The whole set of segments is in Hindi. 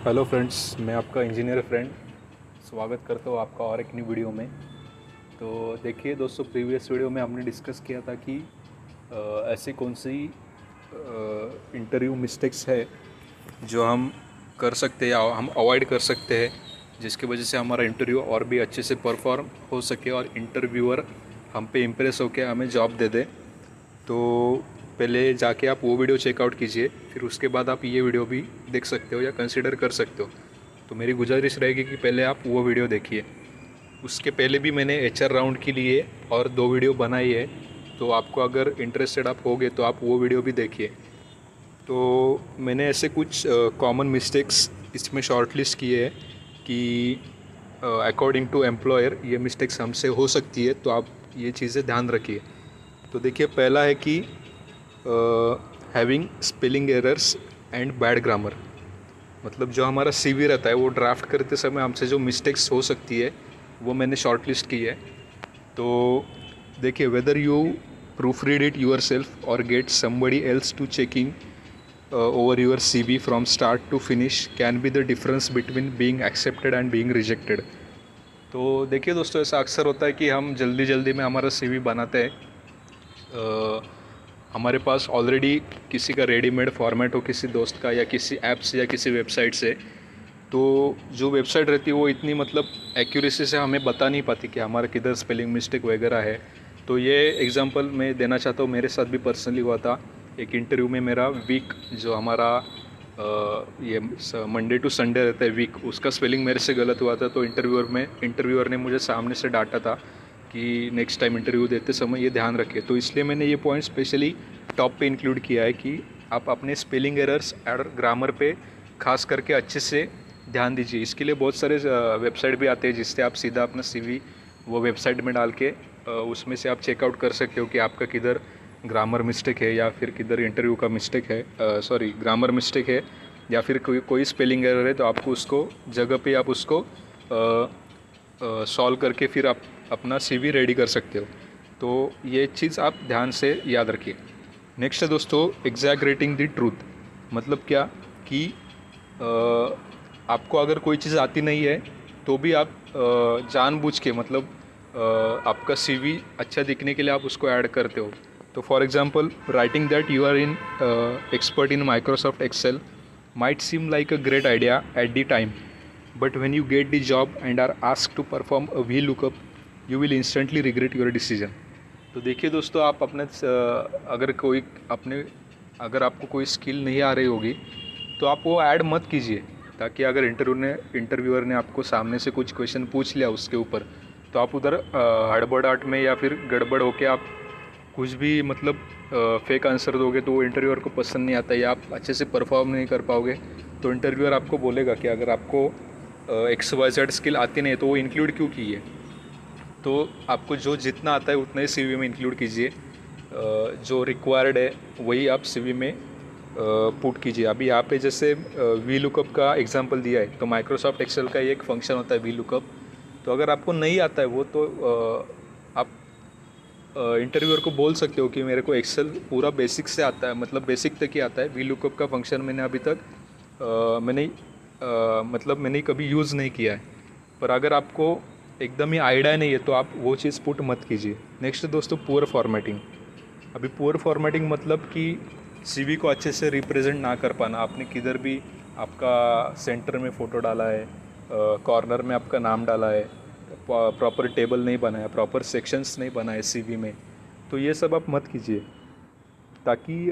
हेलो फ्रेंड्स, मैं आपका इंजीनियर फ्रेंड स्वागत करता हूँ आपका और एक न्यू वीडियो में। तो देखिए दोस्तों, प्रीवियस वीडियो में हमने डिस्कस किया था कि ऐसी कौन सी इंटरव्यू मिस्टेक्स है जो हम कर सकते हैं या हम अवॉइड कर सकते हैं, जिसकी वजह से हमारा इंटरव्यू और भी अच्छे से परफॉर्म हो सके और इंटरव्यूअर हम पे इम्प्रेस होकर हमें जॉब दे दे। तो पहले जाके आप वो वीडियो चेकआउट कीजिए, फिर उसके बाद आप ये वीडियो भी देख सकते हो या कंसिडर कर सकते हो। तो मेरी गुजारिश रहेगी कि पहले आप वो वीडियो देखिए। उसके पहले भी मैंने एचआर राउंड के लिए और 2 वीडियो बनाई है, तो आपको अगर इंटरेस्टेड आप होगे तो आप वो वीडियो भी देखिए। तो मैंने ऐसे कुछ कॉमन मिस्टेक्स इसमें शॉर्ट लिस्ट किए हैं कि अकॉर्डिंग टू एम्प्लॉयर ये मिस्टेक्स हमसे हो सकती है, तो आप ये चीज़ें ध्यान रखिए। तो देखिए, पहला है कि having spelling errors and bad grammar. मतलब जो हमारा सीवी रहता है वो ड्राफ्ट करते समय हमसे जो मिस्टेक्स हो सकती है वो मैंने शॉर्ट लिस्ट की है। तो देखिए, whether you proofread it yourself और get somebody else to checking over your CV from start to finish can be the difference between being accepted and being rejected. तो देखिए दोस्तों, ऐसा अक्सर होता है कि हम जल्दी जल्दी में हमारा सीवी बनाते हैं। हमारे पास ऑलरेडी किसी का रेडीमेड फॉर्मेट हो, किसी दोस्त का या किसी ऐप से या किसी वेबसाइट से, तो जो वेबसाइट रहती है वो इतनी मतलब एक्यूरेसी से हमें बता नहीं पाती कि हमारा किधर स्पेलिंग मिस्टेक वगैरह है। तो ये एग्जांपल मैं देना चाहता हूँ, मेरे साथ भी पर्सनली हुआ था। एक इंटरव्यू में मेरा वीक जो हमारा ये मंडे टू संडे रहता है वीक, उसका स्पेलिंग मेरे से गलत हुआ था। तो इंटरव्यूअर ने मुझे सामने से डांटा था कि नेक्स्ट टाइम इंटरव्यू देते समय ये ध्यान रखें। तो इसलिए मैंने ये पॉइंट स्पेशली टॉप पे इंक्लूड किया है कि आप अपने स्पेलिंग एरर्स और ग्रामर पे खास करके अच्छे से ध्यान दीजिए। इसके लिए बहुत सारे वेबसाइट भी आते हैं जिससे आप सीधा अपना सीवी वो वेबसाइट में डाल के उसमें से आप चेकआउट कर सकते हो कि आपका किधर ग्रामर मिस्टेक है या फिर किधर इंटरव्यू का मिस्टेक है, सॉरी ग्रामर मिस्टेक है या फिर कोई स्पेलिंग एरर है। तो आपको उसको जगह पे आप उसको सॉल्व करके फिर आप अपना सीवी रेडी कर सकते हो। तो ये चीज़ आप ध्यान से याद रखिए। नेक्स्ट है दोस्तों, एग्जैगरेटिंग द ट्रूथ। मतलब क्या कि आपको अगर कोई चीज़ आती नहीं है तो भी आप जानबूझ के मतलब आपका सीवी अच्छा दिखने के लिए आप उसको ऐड करते हो। तो for example, writing that you are in expert in Microsoft Excel might seem like a great idea at the time, but when you get the job and are asked to perform a VLOOKUP, you will instantly regret your decision. तो देखिए दोस्तों, आप अपने अगर आपको कोई स्किल नहीं आ रही होगी तो आप वो ऐड मत कीजिए, ताकि अगर इंटरव्यूअर ने आपको सामने से कुछ क्वेश्चन पूछ लिया उसके ऊपर, तो आप उधर हड़बड़ाहट में या फिर गड़बड़ होके आप कुछ भी मतलब फेक आंसर दोगे तो वो इंटरव्यूअर को पसंद नहीं आता या आप अच्छे से परफॉर्म नहीं कर पाओगे। तो इंटरव्यूअर आपको बोलेगा कि अगर आपको XYZ स्किल आती नहीं तो वो इंक्लूड क्यों की है। तो आपको जो जितना आता है उतना ही सीवी में इंक्लूड कीजिए। जो रिक्वायर्ड है वही आप सीवी में पुट कीजिए। अभी यहाँ पे जैसे वी लुकअप का एग्जांपल दिया है, तो माइक्रोसॉफ्ट एक्सेल का ये एक फंक्शन होता है वी लुकअप। तो अगर आपको नहीं आता है वो, तो आप इंटरव्यूअर को बोल सकते हो कि मेरे को एक्सेल पूरा बेसिक से आता है, मतलब बेसिक तक ही आता है। वी लुकअप का फंक्शन मैंने अभी तक मैंने कभी यूज़ नहीं किया है। पर अगर आपको एकदम ही आइडिया नहीं है तो आप वो चीज़ पुट मत कीजिए। नेक्स्ट दोस्तों, पुअर फॉर्मेटिंग। अभी पुअर फॉर्मेटिंग मतलब कि सीवी को अच्छे से रिप्रेजेंट ना कर पाना। आपने किधर भी आपका सेंटर में फ़ोटो डाला है, कॉर्नर में आपका नाम डाला है, प्रॉपर टेबल नहीं बनाया, प्रॉपर सेक्शंस नहीं बनाए सीवी में, तो ये सब आप मत कीजिए। ताकि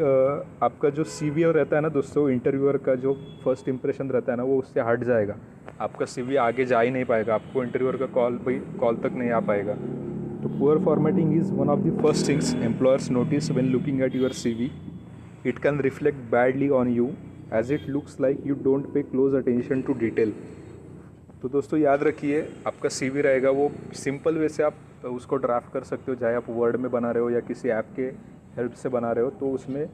आपका जो सीवी रहता है ना दोस्तों, इंटरव्यूअर का जो फर्स्ट इंप्रेशन रहता है ना, वो उससे हट जाएगा। आपका सीवी आगे जा ही नहीं पाएगा, आपको इंटरव्यूअर का कॉल तक नहीं आ पाएगा। तो poor formatting is one of the first things employers notice when looking at your CV. It can reflect badly on you as it looks like you don't pay close attention to detail. तो दोस्तों याद रखिए, आपका सीवी रहेगा वो सिंपल वे से आप उसको ड्राफ्ट कर सकते हो, चाहे आप वर्ड में बना रहे हो या किसी ऐप के हेल्प से बना रहे हो। तो उसमें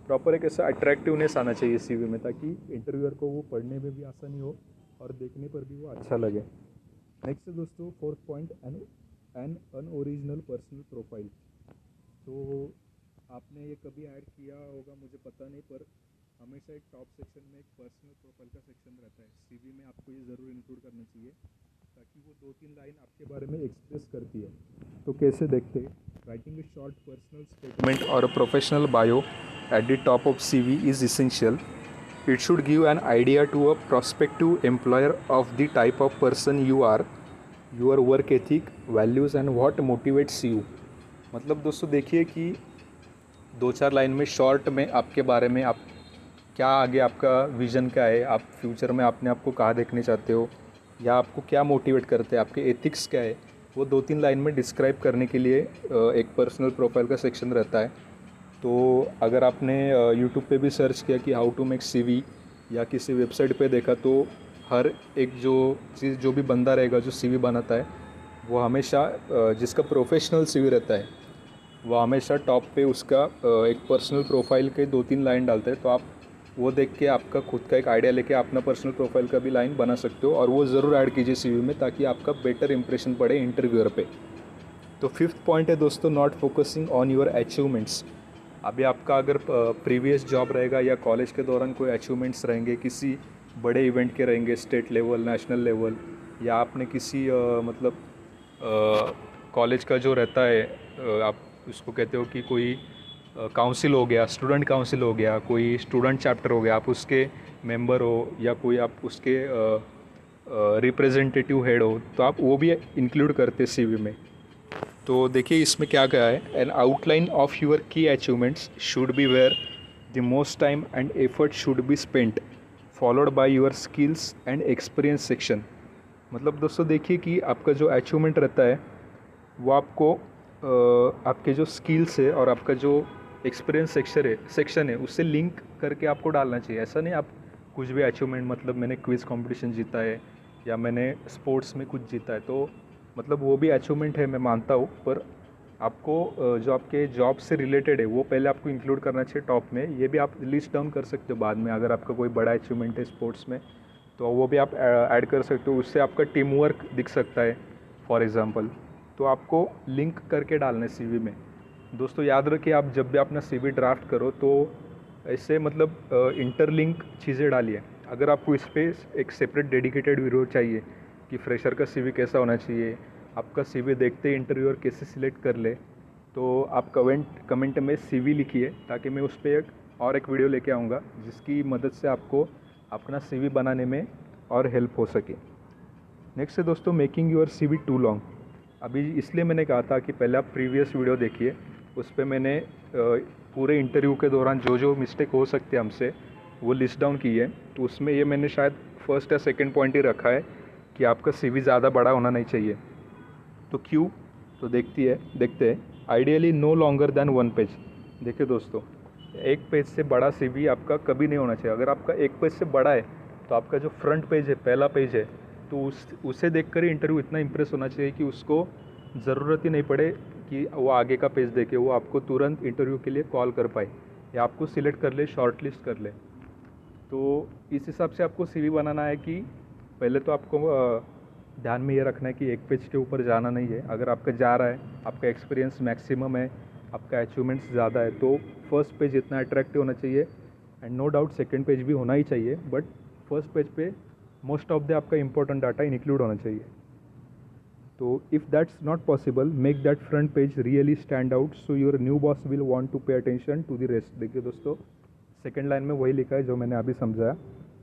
प्रॉपर एक ऐसा अट्रैक्टिवनेस आना चाहिए सीवी में, ताकि इंटरव्यूअर को वो पढ़ने में भी आसानी हो और देखने पर भी वो अच्छा लगे। नेक्स्ट है दोस्तों, fourth point, an unoriginal personal profile. तो आपने ये कभी ऐड किया होगा मुझे पता नहीं, पर हमेशा एक टॉप सेक्शन में एक पर्सनल प्रोफाइल का सेक्शन रहता है। सीवी में आपको ये ज़रूर इंक्लूड करना चाहिए ताकि वो 2-3 लाइन आपके बारे में एक्सप्रेस करती है। तो कैसे देखते हैं, writing a short personal statement और a professional bio at the top of CV is essential. It should give an idea to a prospective employer of the type of person you are, your work ethic, values and what motivates you. मतलब दोस्तों देखिए कि 2-4 लाइन में शॉर्ट में आपके बारे में आप क्या आगे आपका विज़न क्या है, आप फ्यूचर में अपने आप को कहाँ देखने चाहते हो या आपको क्या मोटिवेट करते हैं, आपके एथिक्स क्या है, वो 2-3 लाइन में डिस्क्राइब करने के लिए एक पर्सनल प्रोफाइल का सेक्शन रहता है। तो अगर आपने यूट्यूब पे भी सर्च किया कि हाउ टू मेक सीवी या किसी वेबसाइट पे देखा तो हर एक जो चीज़ जो भी बंदा रहेगा जो सीवी बनाता है वो हमेशा जिसका प्रोफेशनल सीवी रहता है वो हमेशा टॉप पे उसका एक पर्सनल प्रोफाइल के 2-3 लाइन डालते हैं। तो आप वो देख के आपका खुद का एक आइडिया लेके अपना पर्सनल प्रोफाइल का भी लाइन बना सकते हो और वो ज़रूर ऐड कीजिए सीवी में ताकि आपका बेटर इंप्रेशन पड़े इंटरव्यूअर पे। तो फिफ्थ पॉइंट है दोस्तों, not focusing on your achievements. अभी आपका अगर प्रीवियस जॉब रहेगा या कॉलेज के दौरान कोई अचीवमेंट्स रहेंगे, किसी बड़े इवेंट के रहेंगे, स्टेट लेवल, नेशनल लेवल, या आपने किसी मतलब कॉलेज का जो रहता है आप उसको कहते हो कि कोई काउंसिल हो गया, स्टूडेंट काउंसिल हो गया, कोई स्टूडेंट चैप्टर हो गया, आप उसके मेंबर हो या कोई आप उसके रिप्रेजेंटेटिव हेड हो, तो आप वो भी इंक्लूड करते सीवी में। तो देखिए इसमें क्या कहा है, an outline of your key achievements should be where the most time and effort should be spent followed by your skills and experience section. मतलब दोस्तों देखिए कि आपका जो अचीवमेंट रहता है वो आपको आपके जो स्किल्स है और आपका जो एक्सपीरियंस सेक्शन है उससे लिंक करके आपको डालना चाहिए। ऐसा नहीं आप कुछ भी अचीवमेंट, मतलब मैंने क्विज़ कंपटीशन जीता है या मैंने स्पोर्ट्स में कुछ जीता है, तो मतलब वो भी अचीवमेंट है, मैं मानता हूँ, पर आपको जो आपके जॉब से रिलेटेड है वो पहले आपको इंक्लूड करना चाहिए टॉप में। ये भी आप लिस्ट डाउन कर सकते हो बाद में, अगर आपका कोई बड़ा अचीवमेंट है स्पोर्ट्स में तो वो भी आप ऐड कर सकते हो, उससे आपका टीम वर्क दिख सकता है फॉर एग्ज़ाम्पल। तो आपको लिंक करके डालना है सीवी में। दोस्तों याद रखिए, आप जब भी अपना सीवी ड्राफ्ट करो तो ऐसे मतलब इंटरलिंक चीज़ें डालिए। अगर आपको इस पर एक सेपरेट डेडिकेटेड वीडियो चाहिए कि फ्रेशर का सीवी कैसा होना चाहिए, आपका सीवी देखते ही इंटरव्यूअर कैसे सिलेक्ट कर ले, तो आप कमेंट में सीवी लिखिए ताकि मैं उस पर एक वीडियो लेके आऊँगा जिसकी मदद से आपको अपना सीवी बनाने में और हेल्प हो सके। नेक्स्ट है दोस्तों, making your CV too long. अभी इसलिए मैंने कहा था कि पहले आप प्रीवियस वीडियो देखिए, उस पर मैंने पूरे इंटरव्यू के दौरान जो जो मिस्टेक हो सकते हैं हमसे वो लिस्ट डाउन की है। तो उसमें ये मैंने शायद फर्स्ट या सेकंड पॉइंट ही रखा है कि आपका सीवी ज़्यादा बड़ा होना नहीं चाहिए। तो क्यों, तो देखते हैं ideally no longer than 1 page. देखिए दोस्तों, एक पेज से बड़ा सीवी आपका कभी नहीं होना चाहिए। अगर आपका एक पेज से बड़ा है तो आपका जो फ्रंट पेज है, पहला पेज है, तो उसे देखकर ही इंटरव्यू इतना इम्प्रेस होना चाहिए कि उसको ज़रूरत ही नहीं पड़े कि वो आगे का पेज देखे, वो आपको तुरंत इंटरव्यू के लिए कॉल कर पाए या आपको सिलेक्ट कर ले, शॉर्ट लिस्ट कर ले। तो इस हिसाब से आपको सीवी बनाना है कि पहले तो आपको ध्यान में ये रखना है कि एक पेज के ऊपर जाना नहीं है। अगर आपका जा रहा है, आपका एक्सपीरियंस मैक्सिमम है, आपका अचीवमेंट्स ज़्यादा है, तो फर्स्ट पेज इतना अट्रैक्टिव होना चाहिए and no doubt second page भी होना ही चाहिए, बट फर्स्ट पेज पे मोस्ट ऑफ द आपका इंपॉर्टेंट डाटा इंक्लूड होना चाहिए। तो if that's not possible, make that front page really stand out so your new boss will want to pay attention to the rest. देखिए दोस्तों, सेकंड लाइन में वही लिखा है जो मैंने अभी समझाया।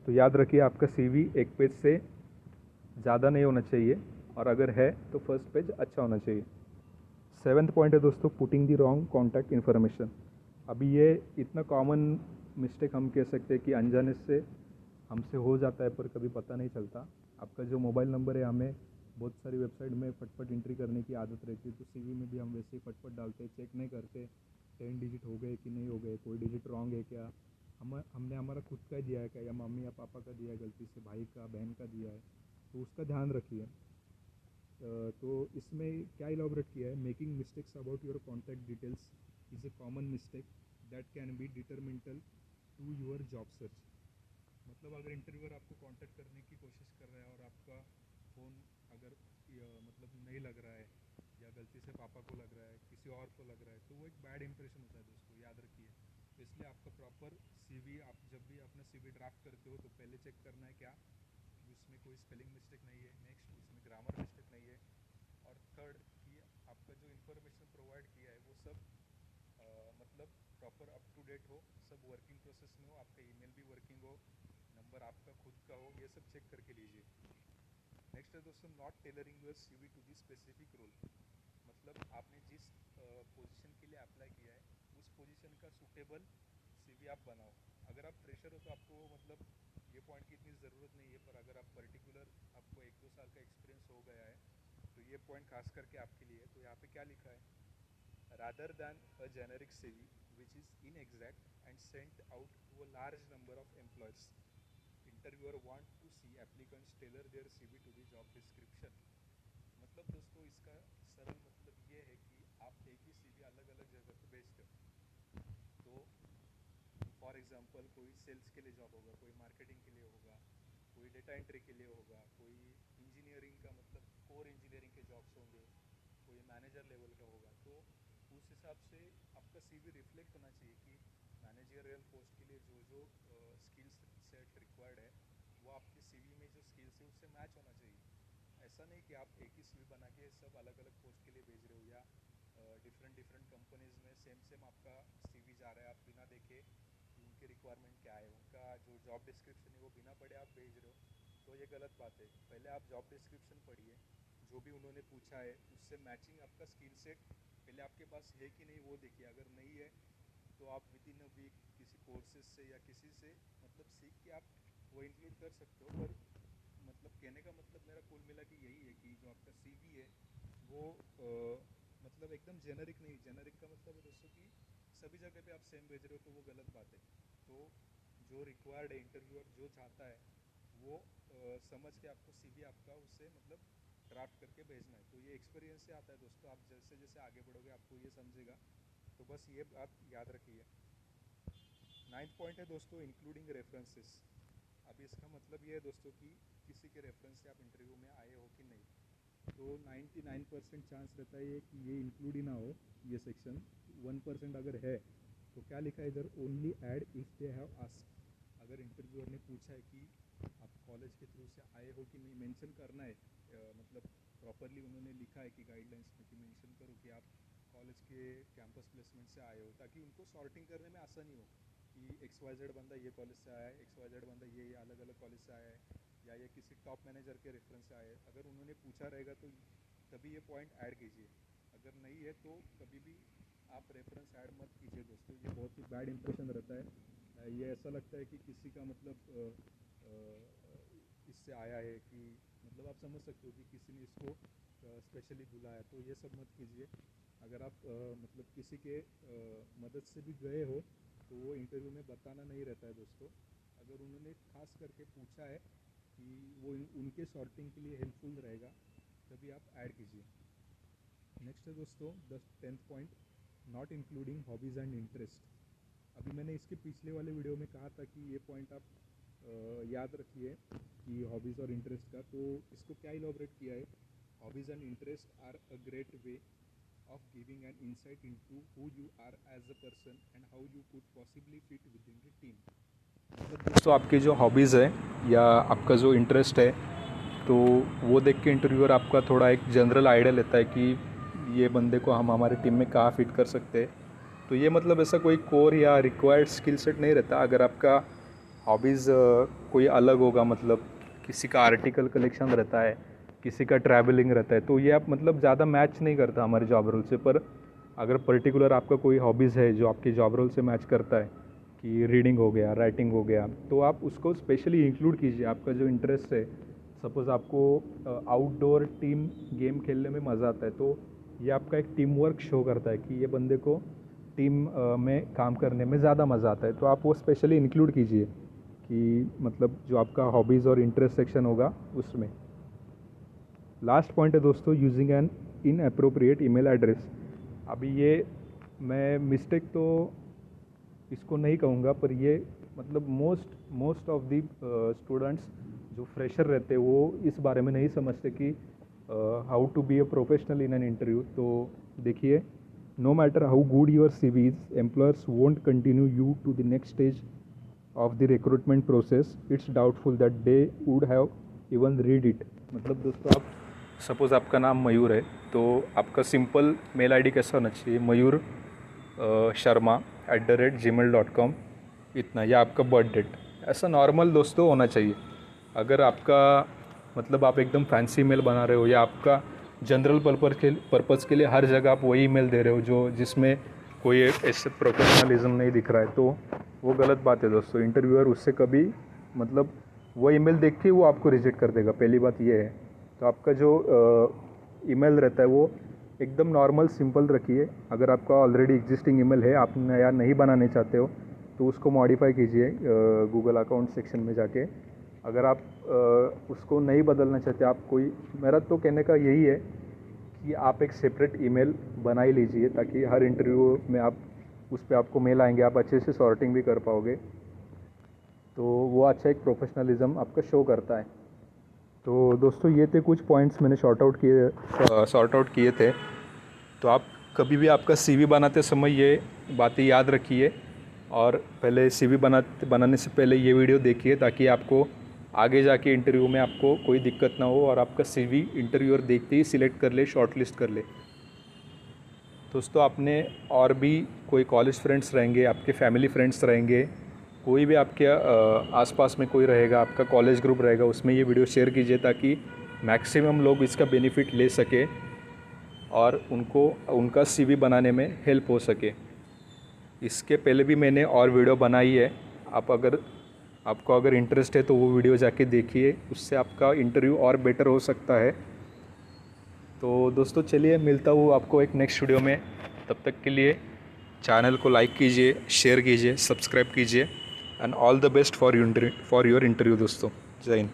तो याद रखिए, आपका सीवी एक पेज से ज़्यादा नहीं होना चाहिए और अगर है तो फर्स्ट पेज अच्छा होना चाहिए। सेवन्थ पॉइंट है दोस्तों, putting the wrong contact information. अभी ये इतना कॉमन मिस्टेक हम कह सकते हैं कि अनजाने से हमसे हो जाता है पर कभी पता नहीं चलता। आपका जो मोबाइल नंबर है, हमें बहुत सारी वेबसाइट में फटफट एंट्री करने की आदत रहती है, तो सीवी में भी हम वैसे ही फटफट डालते हैं, चेक नहीं करते 10 डिजिट हो गए कि नहीं हो गए, कोई डिजिट रॉन्ग है क्या, हमने हमारा खुद का दिया है क्या, या मम्मी या पापा का दिया है गलती से, भाई का, बहन का दिया है, तो उसका ध्यान रखिए। तो इसमें क्या इलाबोरेट किया है, making mistakes about your contact details is a common mistake that can be detrimental to your job search. मतलब अगर इंटरव्यूअर आपको कांटेक्ट करने की कोशिश कर रहा है और आपका फ़ोन अगर मतलब नहीं लग रहा है या गलती से पापा को लग रहा है, किसी और को लग रहा है, तो वो एक बैड इंप्रेशन होता है दोस्तों, याद रखिए। तो इसलिए आपका प्रॉपर सीवी, आप जब भी अपना सीवी ड्राफ्ट करते हो तो पहले चेक करना है क्या कि उसमें कोई स्पेलिंग मिस्टेक नहीं है, नेक्स्ट उसमें ग्रामर मिस्टेक नहीं है, और थर्ड कि आपका जो इन्फॉर्मेशन प्रोवाइड किया है वो सब मतलब प्रॉपर अप टू डेट हो, सब वर्किंग प्रोसेस में हो, आपका ईमेल भी वर्किंग हो, नंबर आपका खुद का हो, ये सब चेक करके लीजिए। नेक्स्ट है दोस्तों, not tailoring your CV to the specific role. मतलब आपने जिस पोजीशन के लिए अप्लाई किया है उस पोजीशन का सूटेबल सीवी आप बनाओ। अगर आप फ्रेशर हो तो आपको मतलब ये पॉइंट की इतनी ज़रूरत नहीं है, पर अगर आप पर्टिकुलर आपको 1-2 साल का एक्सपीरियंस हो गया है तो ये पॉइंट खास करके आपके लिए है। तो यहाँ पे क्या लिखा है, rather than a generic CV which is inexact and sent out to a large number of employers, interviewer want to see applicants tailor their CV to the job description। मतलब दोस्तों इसका सरल मतलब ये है कि आप एक ही सीवी अलग अलग जगह पे भेजते हो। तो फॉर एग्जांपल कोई सेल्स के लिए जॉब होगा, कोई मार्केटिंग के लिए होगा, कोई डेटा एंट्री के लिए होगा, कोई इंजीनियरिंग का मतलब कोर इंजीनियरिंग के जॉब्स होंगे, कोई मैनेजर लेवल का होगा। तो उस हिसाब से आपका सीवी रिफ्लेक्ट होना चाहिए कि मैनेजरियल पोस्ट के लिए जो जो स्किल्स सेट रिक्वायर्ड है वो आपके सीवी में जो स्किल्स है उससे मैच होना चाहिए। ऐसा नहीं कि आप एक ही सीवी बना के सब अलग अलग पोस्ट के लिए भेज रहे हो, या डिफरेंट डिफरेंट कंपनीज में सेम सेम आपका सीवी जा रहा है, आप बिना देखे कि उनकी रिक्वायरमेंट क्या है, उनका जो जॉब डिस्क्रिप्शन है वो बिना पढ़े आप भेज रहे हो, तो ये गलत बात है। पहले आप जॉब डिस्क्रिप्शन पढ़िए, जो भी उन्होंने पूछा है उससे मैचिंग आपका स्किल सेट पहले आपके पास है कि नहीं वो देखिए। अगर नहीं है तो आप विद इन अ वीक किसी कोर्सेज से या किसी से मतलब सीख के आप वो इंक्लूड कर सकते हो। पर मतलब कहने का मतलब मेरा कुल मिला कि यही है कि जो आपका सीवी है वो मतलब एकदम जेनरिक नहीं। जेनरिक का मतलब है दोस्तों कि सभी जगह पे आप सेम भेज रहे हो, तो वो गलत बात है। तो जो रिक्वायर्ड है, इंटरव्यूअर जो चाहता है वो समझ के आपको सीवी आपका उससे मतलब ड्राफ्ट करके भेजना है। तो ये एक्सपीरियंस से आता है दोस्तों, आप जैसे जैसे आगे बढ़ोगे आपको ये समझेगा। तो बस ये बात याद रखिए। 9th पॉइंट है दोस्तों, इंक्लूडिंग रेफरेंसेस। अभी इसका मतलब ये है दोस्तों कि किसी के रेफरेंस से आप इंटरव्यू में आए हो कि नहीं। तो 99% चांस रहता है कि ये इंक्लूड ही ना हो ये सेक्शन। 1% अगर है तो क्या लिखा है इधर, only add if they have asked. अगर इंटरव्यूअर ने पूछा है कि आप कॉलेज के थ्रू से आए हो कि नहीं, मेंशन करना है। मतलब प्रॉपरली उन्होंने लिखा है कि गाइडलाइंस में कि मेंशन करो कि आप कॉलेज के कैंपस प्लेसमेंट से आए हो, ताकि उनको सॉर्टिंग करने में आसानी हो कि XYZ बंदा ये कॉलेज से आया है, XYZ बंदा ये अलग अलग कॉलेज से आया है, या ये किसी टॉप मैनेजर के रेफरेंस से आया है। अगर उन्होंने पूछा रहेगा तो तभी ये पॉइंट ऐड कीजिए, अगर नहीं है तो कभी भी आप रेफरेंस ऐड मत कीजिए दोस्तों। ये बहुत ही बैड इंप्रेशन रहता है। ये ऐसा लगता है कि किसी का मतलब इससे आया है, कि मतलब आप समझ सकते हो कि किसी ने इसको स्पेशली बुलाया। तो ये सब मत कीजिए। अगर आप मतलब किसी के मदद से भी गए हो तो वो इंटरव्यू में बताना नहीं रहता है दोस्तों। अगर उन्होंने खास करके पूछा है कि वो उनके सॉर्टिंग के लिए हेल्पफुल रहेगा तभी आप ऐड कीजिए। नेक्स्ट है दोस्तों 10th point, not including hobbies and interest. अभी मैंने इसके पिछले वाले वीडियो में कहा था कि ये पॉइंट आप याद रखिए कि हॉबीज़ और इंटरेस्ट का। तो इसको क्या इलॉबरेट किया है, hobbies and interest are a great way of giving an insight into who you are as a person and how you could possibly fit within the team। मतलब दोस्तों आपकी जो हॉबीज़ है या आपका जो इंटरेस्ट है, तो वो देख के इंटरव्यूअर आपका थोड़ा एक जनरल आइडिया लेता है कि ये बंदे को हम हमारे टीम में कहाँ फिट कर सकते हैं। तो ये मतलब ऐसा कोई कोर या रिक्वायर्ड स्किल सेट नहीं रहता। अगर आपका हॉबीज़ कोई अलग होगा, मतलब किसी का आर्टिकल कलेक्शन रहता है, किसी का ट्रैवलिंग रहता है, तो ये आप मतलब ज़्यादा मैच नहीं करता हमारे जॉब रोल से। पर अगर पर्टिकुलर आपका कोई हॉबीज़ है जो आपके जॉब रोल से मैच करता है, कि रीडिंग हो गया, राइटिंग हो गया, तो आप उसको स्पेशली इंक्लूड कीजिए। आपका जो इंटरेस्ट है, सपोज़ आपको आउटडोर टीम गेम खेलने में मज़ा आता है, तो ये आपका एक टीम वर्क शो करता है कि ये बंदे को टीम में काम करने में ज़्यादा मज़ा आता है। तो आप वो स्पेशली इंक्लूड कीजिए कि मतलब जो आपका हॉबीज़ और इंटरेस्ट सेक्शन होगा उसमें। लास्ट पॉइंट है दोस्तों, using an inappropriate email address. अभी ये मैं मिस्टेक तो इसको नहीं कहूँगा, पर ये मतलब मोस्ट ऑफ दी स्टूडेंट्स जो फ्रेशर रहते हैं वो इस बारे में नहीं समझते कि how to be a professional in an interview. तो देखिए, No matter how good your CV is, employers won't continue you to the next stage of the recruitment process. It's doubtful that they would have even read it. मतलब दोस्तों, आप सपोज़ आपका नाम मयूर है, तो आपका सिंपल मेल आईडी कैसा होना चाहिए, मयूर sharma@gmail.com, इतना, या आपका बर्थ डेट, ऐसा नॉर्मल दोस्तों होना चाहिए. अगर आपका मतलब आप एकदम फैंसी मेल बना रहे हो, या आपका जनरल पर्पज़ के लिए हर जगह आप वही ईमेल दे रहे हो जो जिसमें कोई ऐसे प्रोफेशनलिज्म नहीं दिख रहा है, तो वो गलत बात है दोस्तों. इंटरव्यूअर उससे कभी मतलब वो ईमेल देख के वो आपको रिजेक्ट कर देगा, पहली बात ये है. तो आपका जो ईमेल रहता है वो एकदम नॉर्मल सिंपल रखिए. अगर आपका ऑलरेडी एग्जिस्टिंग ईमेल है, आप नया नहीं बनाने चाहते हो, तो उसको मॉडिफाई कीजिए गूगल अकाउंट सेक्शन में जाके. अगर आप उसको नहीं बदलना चाहते, आप कोई, मेरा तो कहने का यही है कि आप एक सेपरेट ईमेल बना ही लीजिए, ताकि हर इंटरव्यू में आप उस पर आपको मेल आएंगे, आप अच्छे से सॉर्टिंग भी कर पाओगे. तो वो अच्छा एक प्रोफेशनलिज्म आपका शो करता है. तो दोस्तों, ये थे कुछ पॉइंट्स मैंने सॉर्ट आउट किए थे. तो आप कभी भी आपका CV बनाते समय ये बातें याद रखिए, और पहले CV बनाने से पहले ये वीडियो देखिए, ताकि आपको आगे जाके इंटरव्यू में आपको कोई दिक्कत ना हो और आपका CV इंटरव्यूअर देखते ही सिलेक्ट कर ले, शॉर्ट लिस्ट कर ले. दोस्तों, आपने और भी कोई कॉलेज फ्रेंड्स रहेंगे, आपके फैमिली फ्रेंड्स रहेंगे, कोई भी आपके आसपास में कोई रहेगा, आपका कॉलेज ग्रुप रहेगा, उसमें ये वीडियो शेयर कीजिए, ताकि मैक्सिमम लोग इसका बेनिफिट ले सके और उनको उनका CV बनाने में हेल्प हो सके. इसके पहले भी मैंने और वीडियो बनाई है, आपको अगर इंटरेस्ट है तो वो वीडियो जाके देखिए, उससे आपका इंटरव्यू और बेटर हो सकता है. तो दोस्तों, चलिए मिलता हूँ आपको एक नेक्स्ट वीडियो में. तब तक के लिए चैनल को लाइक कीजिए, शेयर कीजिए, सब्सक्राइब कीजिए, and all the best for your interview दोस्तों. जय हिंद.